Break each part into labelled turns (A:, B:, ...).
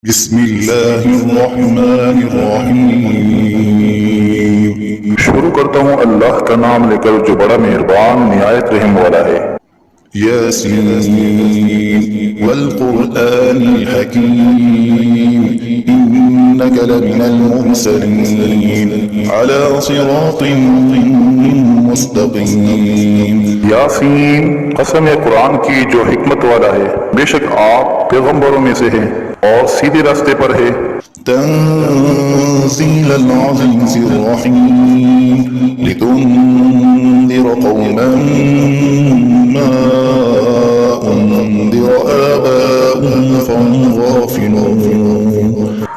A: بسم اللہ الرحمن الرحیم۔
B: شروع کرتا ہوں اللہ کا نام لے کر جو بڑا مہربان نہایت رحم والا ہے۔
A: یاسین والقرآن الحکیم انک لمن المرسلین علی صراط مستقیم۔
B: یاسین، قسم ہے قرآن کی جو حکمت والا ہے، بے شک آپ پیغمبروں میں سے ہیں اور سیدھے راستے پر ہے۔
A: تنزیل العزیز الرحیم لتنذر قوما ما انذر آباؤهم فهم غافلون۔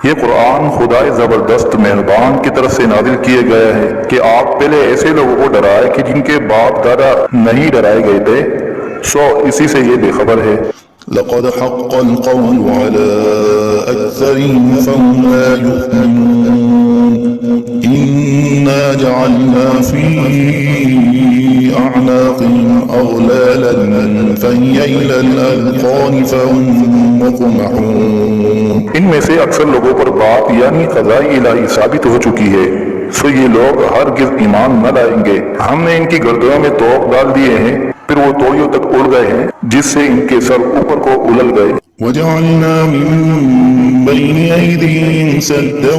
B: یہ قرآن خدائے زبردست مہربان کی طرف سے نازل کیا گیا ہے کہ آپ پہلے ایسے لوگوں کو ڈرائے کہ جن کے باپ دادا نہیں ڈرائے گئے تھے، سو اسی سے یہ بے خبر ہے۔
A: لقد حق القول على أكثرهم فهم لا يؤمنون إنا جعلنا في أعناقهم أغلالا فهي إلى الأذقان فهم مقمحون۔
B: ان میں سے اکثر لوگوں پر بات یعنی قضاء الہی ثابت ہو چکی ہے، سو یہ لوگ ہرگز ایمان نہ لائیں گے۔ ہم نے ان کی گردنوں میں توق ڈال دیے ہیں، پھر وہ توڑیوں تک اڑ گئے ہیں جس سے ان کے سر اوپر کو اولل گئے۔
A: وجعلنا من بين أيديهم سدا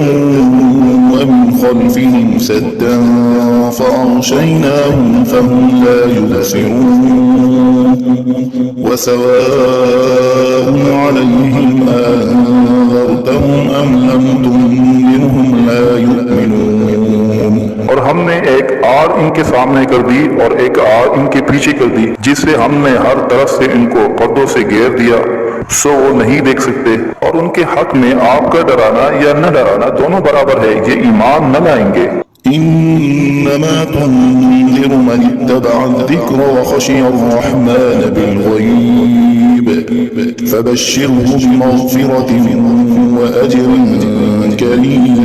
A: ومن خلفهم سدا فأغشيناهم فهم لا يبصرون وسواء عليهم أنذرتهم أم لم تنذرهم لا يؤمنون۔
B: اور ہم نے ایک آڑ ان کے سامنے کر دی اور ایک آڑ ان کے پیچھے کر دی، جس سے ہم نے ہر طرف سے ان کو پردوں سے گھیر دیا، سو وہ نہیں دیکھ سکتے۔ اور ان کے حق میں آپ کا ڈرانا یا نہ ڈرانا دونوں برابر ہے، یہ ایمان نہ لائیں گے۔
A: إنما تنذر من اتبع الذكر وخشي الرحمن بالغيب فبشره بمغفرة وأجر كريم۔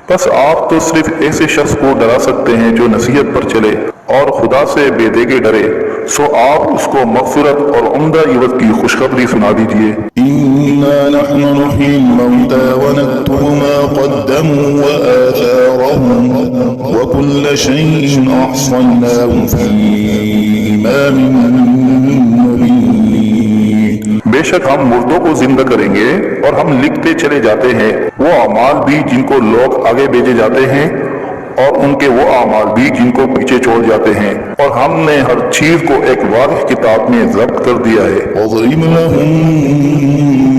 B: بس آپ تو صرف ایسے شخص کو ڈرا سکتے ہیں جو نصیحت پر چلے اور خدا سے بے دیگے ڈرے، سو آپ اس کو مغفرت اور عمدہ عوض کی خوشخبری سنا دیجئے۔
A: إنا نحن نحيي الموتى ونكتب ما قدموا وآثارهم وكل شيء أحصيناه في إمام مبين۔
B: بے شک ہم مردوں کو زندہ کریں گے اور ہم لکھتے چلے جاتے ہیں وہ اعمال بھی جن کو لوگ آگے بھیجے جاتے ہیں اور ان کے وہ اعمال بھی جن کو پیچھے چھوڑ جاتے ہیں، اور ہم نے ہر چیز کو ایک واضح کتاب میں ضبط کر دیا ہے۔
A: واضرب لهم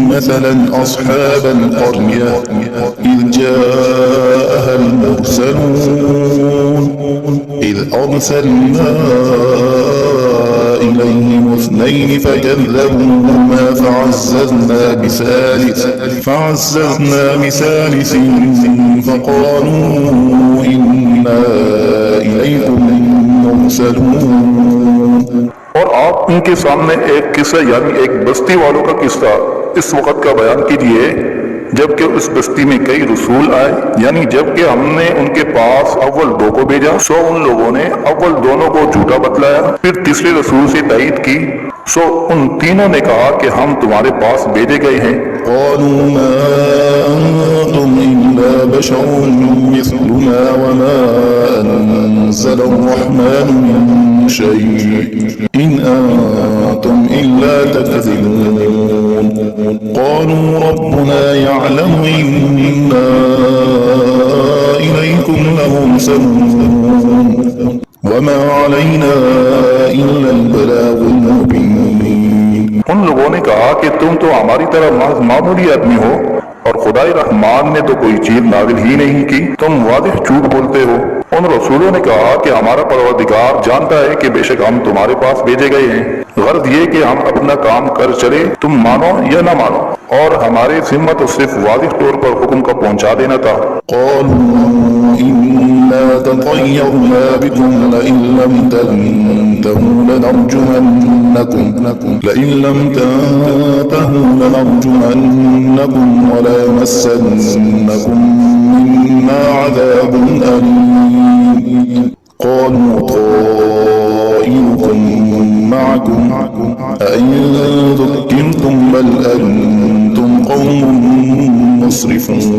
A: مثلا أصحاب القرية إذ جاءها المرسلون إذ أرسلنا إليهم اثنين فكذبوهما فعززنا بثالث فقالوا إنا إليكم مرسلون۔
B: اور آپ ان کے سامنے ایک قصہ یعنی ایک بستی والوں کا قصہ اس وقت کا بیان کیجئے جبکہ اس بستی میں کئی رسول آئے، یعنی جبکہ ہم نے ان کے پاس اول دو کو بھیجا، سو ان لوگوں نے اول دونوں کو جھوٹا بتلایا، پھر تیسرے رسول سے تائید کی، سو ان تینوں نے کہا کہ ہم تمہارے پاس بھیجے گئے ہیں۔
A: قالوا ما أنتم إلا بشر مثلنا وما أنزل الرحمن من شيء إن أنتم إلا تكذبون۔ قالوا ربنا يعلم إنا إليكم لمرسلون وما علينا إلا البلاغ المبين۔
B: ان لوگوں نے کہا کہ تم تو ہماری طرح محض معمولی آدمی ہو اور خدائے رحمان نے تو کوئی چیز نازل ہی نہیں کی، تم واضح جھوٹ بولتے ہو۔ ان رسولوں نے کہا کہ ہمارا پروردگار جانتا ہے کہ بے شک ہم تمہارے پاس بھیجے گئے ہیں، غرض یہ کہ ہم اپنا کام کر چلے، تم مانو یا نہ مانو، اور ہمارے ذمہ تو صرف واضح طور پر حکم کا پہنچا دینا تھا۔
A: قالوا إنا تطيرنا بكم لئن لم تنتهوا لنرجمنكم وليمسنكم منا عذاب أليم۔ قالوا طائركم معكم أئن ذكرتم بل أنتم قوم مسرفون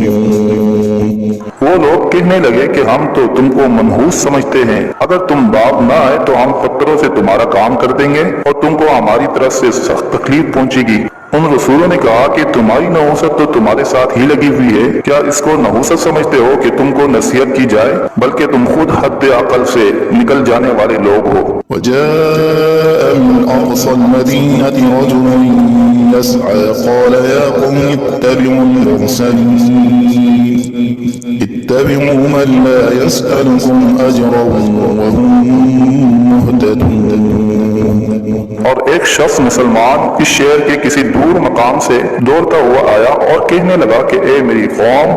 B: وہ لوگ کہنے لگے کہ ہم تو تم کو منحوس سمجھتے ہیں، اگر تم باپ نہ آئے تو ہم پتھروں سے تمہارا کام کر دیں گے اور تم کو ہماری طرف سے سخت تکلیف پہنچے گی۔ ان رسولوں نے کہا کہ تمہاری نحوست تو تمہارے ساتھ ہی لگی ہوئی ہے، کیا اس کو نحوست سمجھتے ہو کہ تم کو نصیحت کی جائے؟ بلکہ تم خود حد عقل سے نکل جانے والے لوگ ہو۔
A: وجاء من أقصى المدينة رجل يسعى قال يا قوم اتبعوا المرسلين اتبعوا من لا يسألكم أجرا وهم مهتدون۔
B: اور ایک شخص مسلمان اس شہر کے کسی دور مقام سے دوڑتا ہوا آیا اور کہنے لگا کہ اے میری قوم،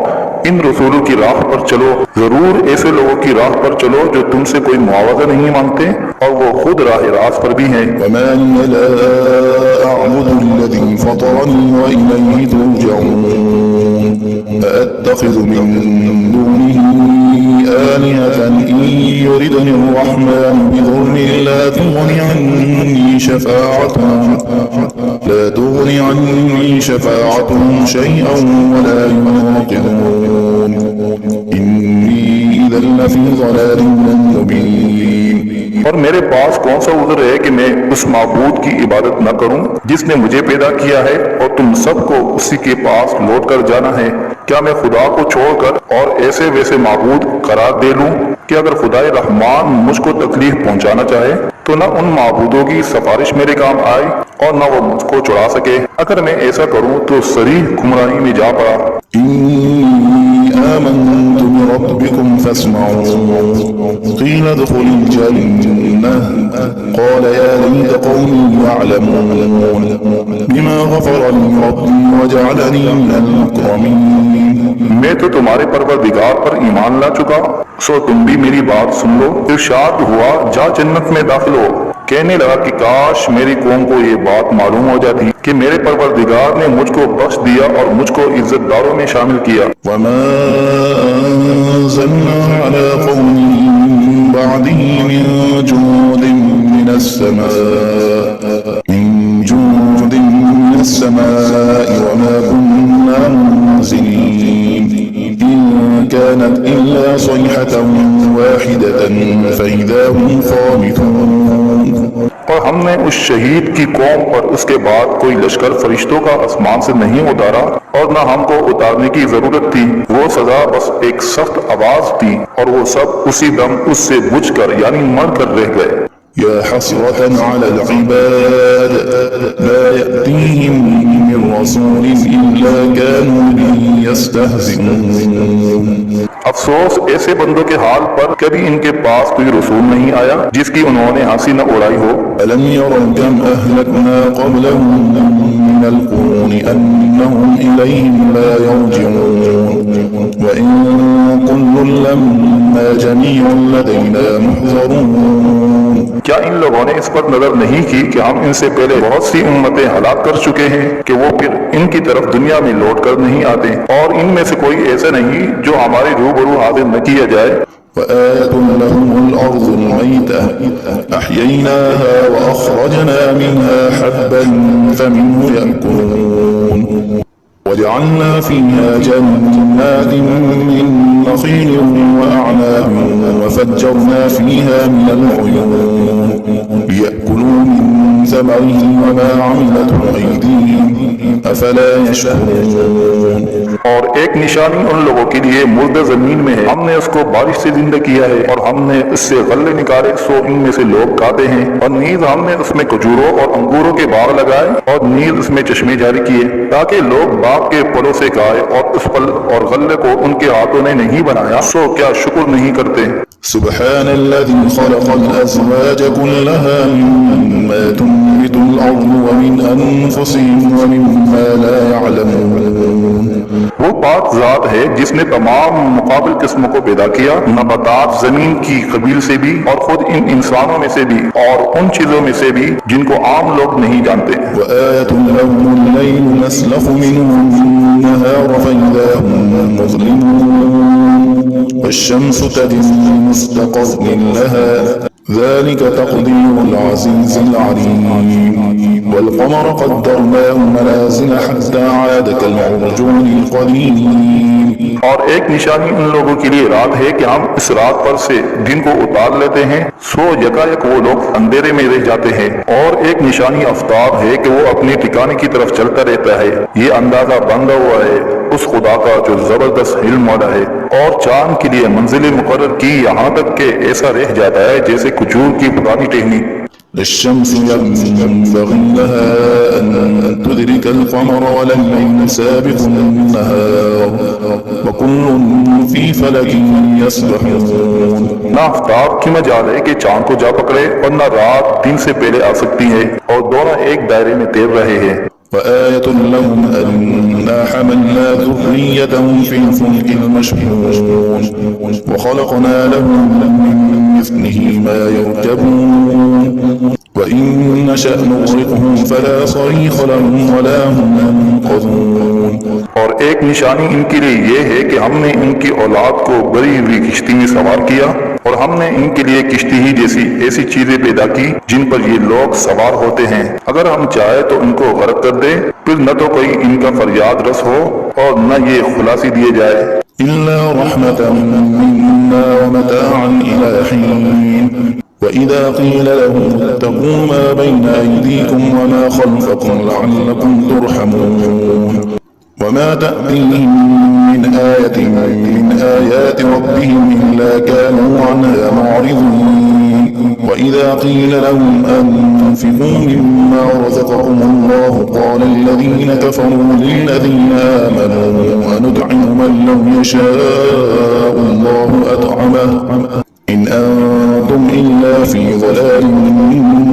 B: ان رسولوں کی راہ پر چلو، ضرور ایسے لوگوں کی راہ پر چلو جو تم سے کوئی معاوضہ نہیں مانگتے اور وہ خود راہ راست پر بھی ہیں۔
A: وما لي لا أعبد الذي فطرني وإليه ترجعون أأتخذ من دونه آلهة إن يردني الرحمن بضر لا تغني عني شفاعتهم شيئا ولا ينقذون إني إذا لفي ضلال مبين۔
B: اور میرے پاس کون سا عذر ہے کہ میں اس معبود کی عبادت نہ کروں جس نے مجھے پیدا کیا ہے اور تم سب کو اسی کے پاس لوٹ کر جانا ہے؟ کیا میں خدا کو چھوڑ کر اور ایسے ویسے معبود قرار دے لوں کہ اگر خدائے رحمان مجھ کو تکلیف پہنچانا چاہے تو نہ ان معبودوں کی سفارش میرے کام آئے اور نہ وہ مجھ کو چھڑا سکے؟ اگر میں ایسا کروں تو صریح گمراہی میں جا پڑا۔
A: آمنت بربكم فاسمعون قيل ادخل الجنة قال يا ليت قومي يعلمون بما غفر لي ربي وجعلني من المكرمين۔
B: میں تو تمہارے پروردگار پر ایمان لا چکا، سو تم بھی میری بات سن لو۔ ارشاد ہوا جا جنت میں داخل ہو۔ کہنے لگا کہ کاش میری قوم کو یہ بات معلوم ہو جاتی کہ میرے پروردگار نے مجھ کو بخش دیا اور مجھ کو عزت داروں میں شامل کیا۔
A: وما أنزلنا على قومه من بعده من جود من السماء وما كنا منزلين إن كانت إلا صيحة واحدة فإذا هم خامدون۔
B: اور ہم نے اس شہید کی قوم پر اس کے بعد کوئی لشکر فرشتوں کا آسمان سے نہیں اتارا اور نہ ہم کو اتارنے کی ضرورت تھی، وہ سزا بس ایک سخت آواز تھی اور وہ سب اسی دم اس سے بجھ کر یعنی مر کر رہ گئے۔
A: يا حسرة على العباد لا يأتيهم من رسول إلا كانوا به يستهزئون۔
B: افسوس ایسے بندوں کے حال پر کبھی ان کے پاس کوئی رسول نہیں آیا جس کی انہوں نے ہنسی نہ اڑائی ہو۔
A: ألم يروا كم أهلكنا قبلهم من القرون أنهم إليهم لا يرجعون وإن كل لما جميع لدينا محضرون۔
B: کیا ان لوگوں نے اس پر نظر نہیں کی کہ ہم ان سے پہلے بہت سی امتیں ہلاک کر چکے ہیں کہ وہ پھر ان کی طرف دنیا میں لوٹ کر نہیں آتے، اور ان میں سے کوئی ایسا نہیں جو ہمارے روبرو حاضر نہ کیا جائے۔
A: وآية لهم الأرض الميتة أحييناها وأخرجنا منها حبا فمنه يأكلون وجعلنا فيها جنات من نخيل وأعناب وفجرنا فيها من العيون ليأكلوا من ثمره وما عملته أيديهم أفلا يشكرون۔
B: اور ایک نشانی ان لوگوں کے لیے مردہ زمین میں ہے، ہم نے اس کو بارش سے زندہ کیا ہے اور ہم نے اس سے غلے نکالے سو ان میں سے لوگ کھاتے ہیں، اور نیز ہم نے اس میں کھجوروں اور انگوروں کے باغ لگائے اور نیز اس میں چشمے جاری کیے تاکہ لوگ باغ کے پھلوں سے کھائے، اور اس پھل اور غلے کو ان کے ہاتھوں نے نہیں بنایا، سو کیا شکر نہیں کرتے؟
A: سبحان الذي خلق الأزواج كلها مما تنبت الأرض ومن أنفسهم ومما لا يعلمون۔
B: وہ پاک ذات ہے جس نے تمام مقابل قسموں کو پیدا کیا، نباتات زمین کی قبیل سے بھی اور خود ان انسانوں میں سے بھی اور ان چیزوں میں سے بھی جن کو عام لوگ نہیں جانتے۔
A: وآية لهم الليل نسلخ منه النهار فإذا هم مظلمون والشمس تجري لمستقر لها ذلك تقدير العزيز العليم والقمر قدرناه منازل حتى عاد كالعرجون القديم
B: اور ایک نشانی ان لوگوں کے لیے رات ہے کہ ہم اس رات پر سے دن کو اتار لیتے ہیں، سو یکایک وہ لوگ اندھیرے میں رہ جاتے ہیں۔ اور ایک نشانی آفتاب ہے کہ وہ اپنے ٹھکانے کی طرف چلتا رہتا ہے۔ یہ اندازہ بندہ ہوا ہے اس خدا کا جو زبردست علم والا ہے۔ اور چاند کے لیے منزلیں مقرر کی یہاں تک کہ ایسا رہ جاتا ہے جیسے کھجور کی پرانی ٹہنی۔
A: للشمس ينبغي لها أن تدرك القمر ولا الليل سابق النهار وكل في فلك يسبحون۔
B: نہ آفتاب کی مجال ہے کہ چاند کو جا پکڑے اور نہ رات دن سے پہلے آ سکتی ہے، اور دونوں ایک دائرے میں تیر رہے ہیں۔
A: وآية لهم أنا حملنا ذريتهم في الفلك المشحون وخلقنا لهم من مثله ما يركبون وإن نشأ نغرقهم فلا صريخ لهم ولا هم ينقذون۔
B: اور ایک نشانی ان کے لیے یہ ہے کہ ہم نے ان کی اولاد کو بڑی ہوئی کشتی میں سوار کیا، اور ہم نے ان کے لیے کشتی ہی جیسی ایسی چیزیں پیدا کی جن پر یہ لوگ سوار ہوتے ہیں۔ اگر ہم چاہے تو ان کو غرق کر دے، پھر نہ تو کوئی ان کا فریاد رس ہو اور نہ یہ خلاصی دیے جائے۔
A: إلا رحمة منا ومتاعا إلى حين وإذا قيل لهم اتقوا ما بين أيديكم وما خلفكم لعلكم ترحمون وما تأتيهم من آية من آيات ربهم إلا كانوا عنها معرضين وإذا قيل لهم أنفقوا مما رزقكم الله قال الذين كفروا للذين آمنوا أنطعم من لو يشاء الله أطعمه إن أنتم إلا في ضلال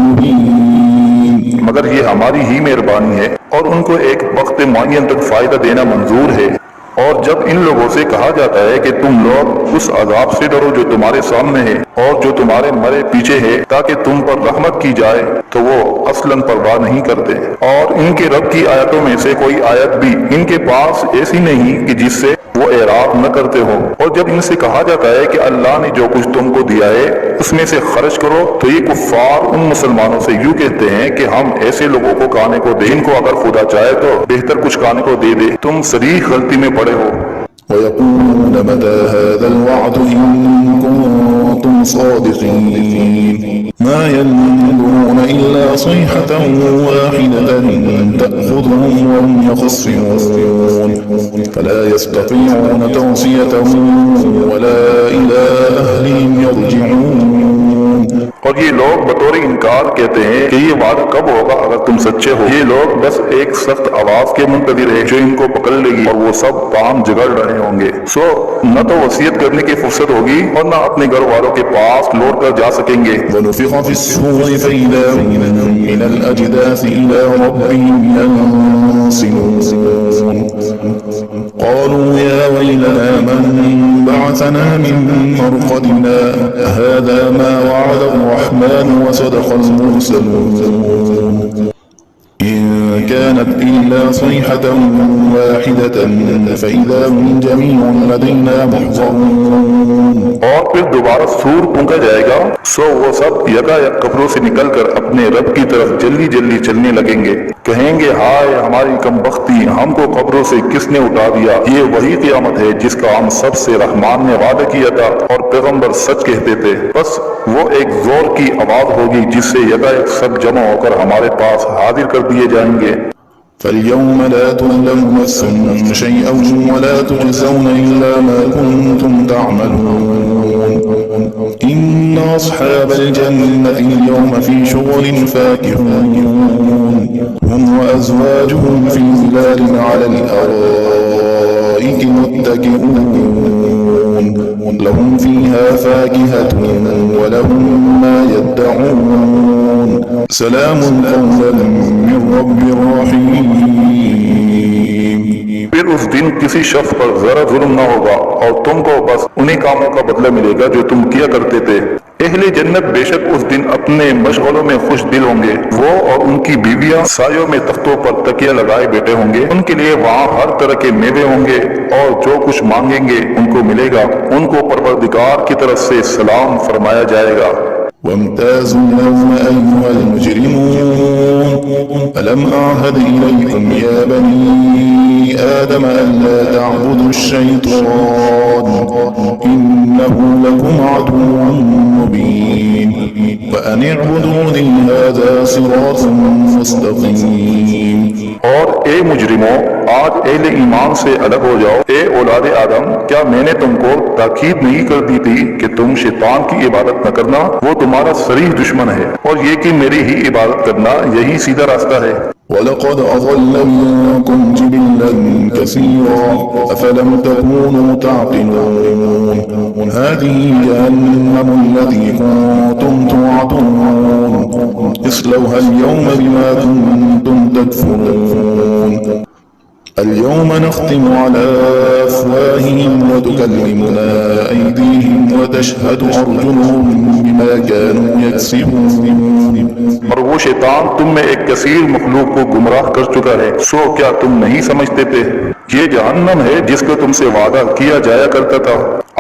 A: مبين۔
B: مگر یہ ہماری ہی مہربانی ہے اور ان کو ایک وقت معین تک فائدہ دینا منظور ہے۔ اور جب ان لوگوں سے کہا جاتا ہے کہ تم لوگ اس عذاب سے ڈرو جو تمہارے سامنے ہے اور جو تمہارے مرے پیچھے ہے تاکہ تم پر رحمت کی جائے، تو وہ اصلاً پرواہ نہیں کرتے۔ اور ان کے رب کی آیتوں میں سے کوئی آیت بھی ان کے پاس ایسی نہیں کہ جس سے وہ اعراض نہ کرتے ہو۔ اور جب ان سے کہا جاتا ہے کہ اللہ نے جو کچھ تم کو دیا ہے اس میں سے خرچ کرو، تو یہ کفار ان مسلمانوں سے یوں کہتے ہیں کہ ہم ایسے لوگوں کو کھانے کو دیں، ان کو اگر خدا چاہے تو بہتر کچھ کھانے کو دے دے، تم صریح غلطی میں پڑے ہو۔
A: ويقولون متى هذا الوعد إن كنتم صادقين ما ينظرون إلا صيحة واحدة تأخذهم وهم يخصمون فلا يستطيعون توصية ولا إلى أهلهم يرجعون۔
B: اور یہ لوگ بطور انکار کہتے ہیں کہ یہ وعدہ کب ہوگا اگر تم سچے ہو۔ یہ لوگ بس ایک سخت آواز کے منتظر ہیں جو ان کو پکڑ لے گی، اور وہ سب کام جگڑ رہے ہوں گے۔ سو نہ تو وصیت کرنے کی فرصت ہوگی اور نہ اپنے گھر والوں کے پاس لوٹ کر جا سکیں گے۔
A: ونفخ في الصور فإذا هم من الأجداث إلى ربهم ينسلون قالوا يا ويلنا من بعثنا من مرقدنا هذا ما وعد الرحمن وصدق المرسلون إن كانت إلا صيحة واحدة فإذا هم جميع لدينا محضرون۔
B: اور پھر دوبارہ سور پھونکا جائے گا، سو وہ سب یکایک قبروں سے نکل کر اپنے رب کی طرف جلدی جلدی چلنے لگیں گے، کہیں گے ہائے ہماری کم بختی، ہم کو قبروں سے کس نے اٹھا دیا۔ یہ وہی قیامت ہے جس کا ہم سب سے رحمان نے وعدہ کیا تھا اور پیغمبر سچ کہتے تھے۔ بس وہ ایک زور کی آواز ہوگی جس سے یکایک سب جمع ہو کر ہمارے پاس حاضر کر دیے جائیں گے۔
A: فاليوم لا تظلم نفس شيئا ولا تجزون إلا ما كنتم تعملون إن أصحاب الجنة اليوم في شغل فاكهون هم وأزواجهم في ظلال على الأرائك متكئون لهم فيها فاكهة ولهم ما يدعون سلام قولا من رب رحيم۔
B: پھر اس دن کسی شخص پر ذرا ظلم نہ ہوگا اور تم کو بس انہیں کاموں کا بدلہ ملے گا جو تم کیا کرتے تھے۔ اہل جنت بے شک اس دن اپنے مشغلوں میں خوش دل ہوں گے، وہ اور ان کی بیویاں سایوں میں تختوں پر تکیہ لگائے بیٹھے ہوں گے، ان کے لیے وہاں ہر طرح کے میوے ہوں گے اور جو کچھ مانگیں گے ان کو ملے گا، ان کو پروردگار کی طرف سے سلام فرمایا جائے گا۔
A: وامتازوا اليوم أيها المجرمون ألم أعهد إليكم يا بني آدم ألا تعبدوا الشيطان إنه لكم عدو مبين وأن اعبدوني هذا صراط مستقيم.
B: اور اے مجرموں، آج اہل ایمان سے الگ ہو جاؤ۔ اے اولاد آدم، کیا میں نے تم کو تاکید نہیں کر دی تھی کہ تم شیطان کی عبادت نہ کرنا؟ وہ تمہارا صریح دشمن ہے، اور یہ کہ میری ہی عبادت کرنا یہی سیدھا راستہ ہے۔
A: وَلَقَدْ أَضَلَّ مِنكُمْ جِبِلًّا كَثِيرًا أَفَلَمْ تَكُونُوا تَعْقِلُونَ هَٰذِهِ جَهَنَّمُ الَّتِي كُنتُمْ تُوعَدُونَ اصْلَوْهَا الْيَوْمَ بِمَا كُنتُمْ تَكْفُرُونَ اليوم نختم على أفواههم وتكلمنا أيديهم وتشهد أرجلهم بما كانوا يكسبون.
B: اور وہ شیطان تم میں ایک کثیر مخلوق کو گمراہ کر چکا ہے، سو کیا تم نہیں سمجھتے تھے؟ یہ جہنم ہے جس کا تم سے وعدہ کیا جایا کرتا تھا۔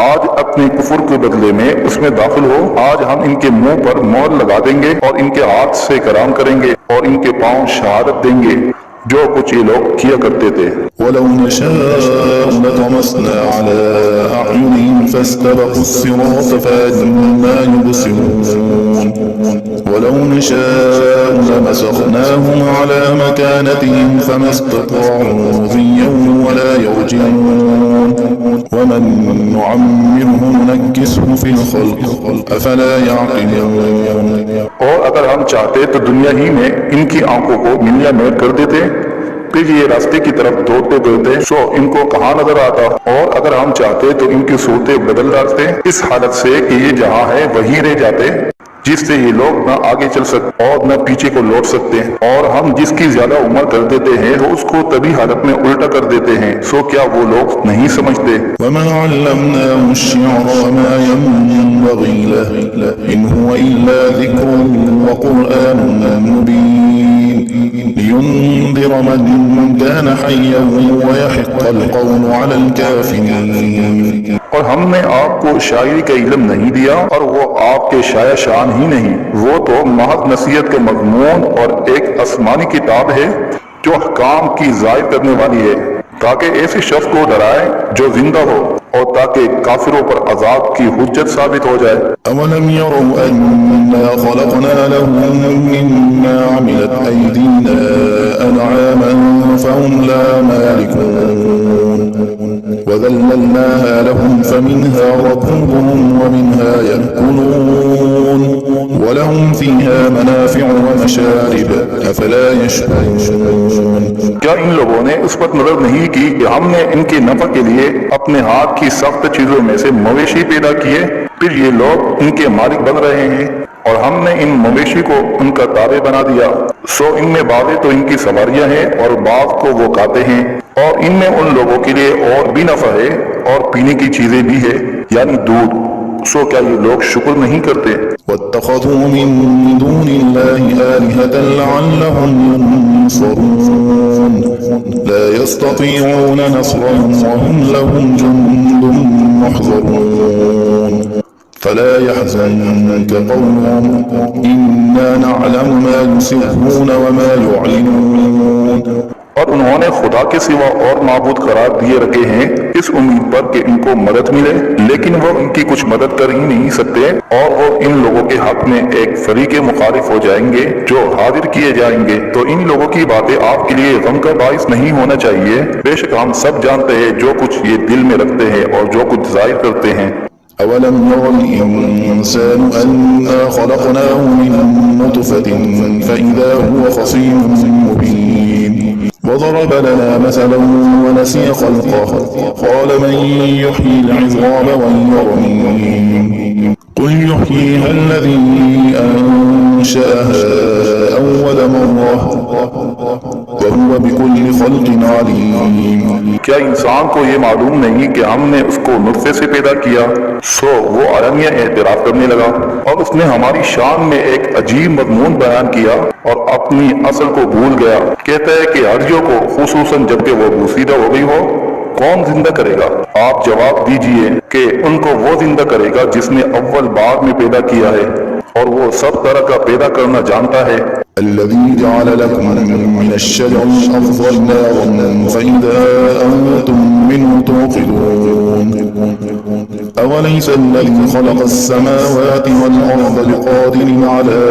B: آج اپنے کفر کے بدلے میں اس میں داخل ہو۔ آج ہم ان کے منہ پر مہر لگا دیں گے اور ان کے ہاتھ سے کرام کریں گے اور ان کے پاؤں شہادت دیں گے جو کچھ یہ لوگ کیا کرتے تھے۔
A: وَلَوْ نَشَاءُ لَطَمَسْنَا عَلَىٰ أَعْيُنِهِمْ فَاسْتَبَقُوا الصِّرَاطَ فَأَنَّىٰ يُبْصِرُونَ وَلَوْ نَشَاءُ لَمَسَخْنَاهُمْ عَلَىٰ مَكَانَتِهِمْ فَمَا اسْتَطَاعُوا مُضِيًّا وَلَا يَرْجِعُونَ وَمَن نُّعَمِّرْهُ نُنَكِّسْهُ فِي الْخَلْقِ أَفَلَا يَعْقِلُونَ.
B: اور اگر ہم چاہتے تو دنیا ہی میں ان کی آنکھوں کو ملیا میل کر دیتے، پھر یہ راستے کی طرف دوڑتے دوڑتے سو ان کو کہاں نظر آتا؟ اور اگر ہم چاہتے تو ان کی صورتیں بدل ڈالتے اس حالت سے کہ یہ جہاں ہے وہیں رہ جاتے، جس سے یہ لوگ نہ آگے چل سکتے اور نہ پیچھے کو لوٹ سکتے، اور ہم جس کی زیادہ عمر کر دیتے ہیں اس کو تبھی حالت میں الٹا کر دیتے ہیں، سو کیا وہ لوگ نہیں سمجھتے؟
A: وَمَا عَلَّمْنَاهُ الشِّعْرَ وَمَا يَنبَغِي لَهُ إِنْ هُوَ إِلَّا ذِكْرٌ وَقُرْآنٌ مُّبِينٌ لِيُنذِرَ مَن كَانَ حَيًّا وَيَحِقَّ الْقَوْلُ عَلَى الْكَافِرِينَ.
B: اور ہم نے آپ کو شاعری کا علم نہیں دیا، اور وہ آپ کے شاعر شان ہی نہیں، وہ تو محض نصیحت کا مضمون اور ایک آسمانی کتاب ہے جو احکام کی ظاہر کرنے والی ہے، تاکہ ایسے شخص کو ڈرائے جو زندہ ہو اور تاکہ کافروں پر عذاب کی حجت ثابت ہو جائے۔
A: أَوَلَمْ يَرَوْا أَنَّا خَلَقْنَا لَهُم مِّمَّا عَمِلَتْ أَيْدِينَا أَنْعَامًا فَهُمْ لَهَا مَالِكُونَ وَذَلَّلْنَاهَا لَهُمْ فَمِنْهَا رَكُوبُهُمْ وَمِنْهَا يَأْكُلُونَ وَلَهُمْ فِيهَا مَنَافِعُ وَمَشَارِبُ أَفَلَا يَشْكُرُونَ.
B: کیا ان لوگوں نے اس پر نظر نہیں کی کہ ہم نے ان کے نفع کے لیے اپنے ہاتھ کی سخت چیزوں میں سے مویشی پیدا کیے، پھر یہ لوگ ان کے مالک بن رہے ہیں، اور ہم نے ان مویشی کو ان کا تابع بنا دیا، سو ان میں بعض تو ان کی سواریاں ہیں اور بعض کو وہ کھاتے ہیں، اور ان میں ان لوگوں کے لیے اور بھی نفع ہے اور پینے کی چیزیں بھی ہے، یعنی دودھ، سو کیا یہ لوگ شکر نہیں کرتے؟
A: وَاتَّخَذُوا مِن دُونِ اللَّهِ آلِهَةً لَّعَلَّهُمْ يُنصَرُونَ لَا يَسْتَطِيعُونَ نَصْرَهُمْ وَهُمْ لَهُمْ جُندٌ مُّحْضَرُونَ فَلَا يَحْزُنكَ قَوْلُهُمْ إِنَّا نَعْلَمُ مَا يُسِرُّونَ وَمَا يُعْلِنُونَ.
B: اور انہوں نے خدا کے سوا اور معبود قرار دیے رکھے ہیں اس امید پر کہ ان کو مدد ملے، لیکن وہ ان کی کچھ مدد کر ہی نہیں سکتے، اور وہ ان لوگوں کے حق میں ایک فریق مخالف ہو جائیں گے جو حاضر کیے جائیں گے۔ تو ان لوگوں کی باتیں آپ کے لیے غم کا باعث نہیں ہونا چاہیے، بے شک ہم سب جانتے ہیں جو کچھ یہ دل میں رکھتے ہیں اور جو کچھ ظاہر کرتے ہیں۔
A: أَوَلَمْ يَرَ الْإِنسَانُ أَنَّا خَلَقْنَاهُ مِن نُّطْفَةٍ فَإِذَا هُوَ خَصِيمٌ مُّبِينٌ وَضَرَبَ لَنَا مَثَلًا وَنَسِيَ خَلْقَهُ قَالَ مَن يُحْيِي الْعِظَامَ وَهِيَ رَمِيمٌ قُلْ يُحْيِيهَا الَّذِي أَنشَأَهَا أَوَّلَ مَرَّةٍ وَهُوَ بِكُلِّ خَلْقٍ عَلِيمٌ.
B: کیا انسان کو یہ معلوم نہیں کہ ہم نے اس کو نطفے سے پیدا کیا؟ سو وہ عالمیہ اعتراف کرنے لگا، اور اس نے ہماری شان میں ایک عجیب مضمون بیان کیا اور اپنی اصل کو بھول گیا۔ کہتا ہے کہ ہڈیوں کو، خصوصاً جبکہ وہ بوسیدہ ہو گئی ہو، کون زندہ کرے گا؟ آپ جواب دیجئے کہ ان کو وہ زندہ کرے گا جس نے اول بعد میں پیدا کیا ہے، اور وہ سب طرح کا پیدا کرنا جانتا ہے۔
A: الذي جعل لكم من الشجر الأخضر نارا فإذا أنتم منه توقدون أوليس الذي خلق السماوات والأرض بقادر على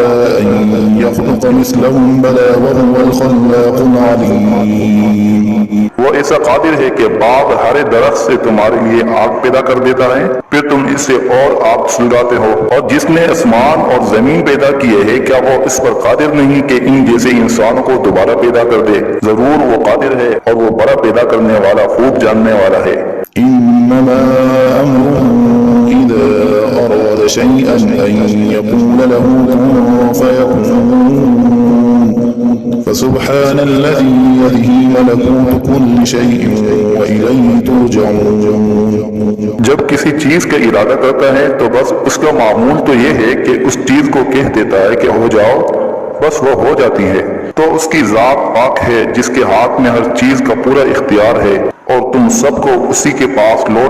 A: أن يخلق مثلهم بلى وهو الخلاق العليم۔
B: وہ ایسا قادر ہے کہ بعض ہرے درخت سے تمہارے لیے آگ پیدا کر دیتا ہے، پھر تم اس سے اور آگ سلگاتے ہو۔ اور جس نے آسمان اور زمین پیدا کیے ہے، کیا وہ اس پر قادر نہیں کہ ان جیسے انسانوں کو دوبارہ پیدا کر دے؟ ضرور وہ قادر ہے اور وہ بڑا پیدا کرنے والا، خوب جاننے والا ہے۔
A: إنما أمره إذا أراد شيئا أن يقول له كن فيكون فسبحان الذي بيده ملكوت كل شيء وإليه ترجعون۔
B: جب کسی چیز کا ارادہ کرتا ہے تو بس اس کا معمول تو یہ ہے کہ اس چیز کو کہہ دیتا ہے کہ ہو جاؤ، بس وہ ہو جاتی ہے۔ تو اس کی ذات پاک ہے جس کے ہاتھ میں ہر چیز کا پورا اختیار ہے، اور تم سب کو اسی کے پاس لوٹ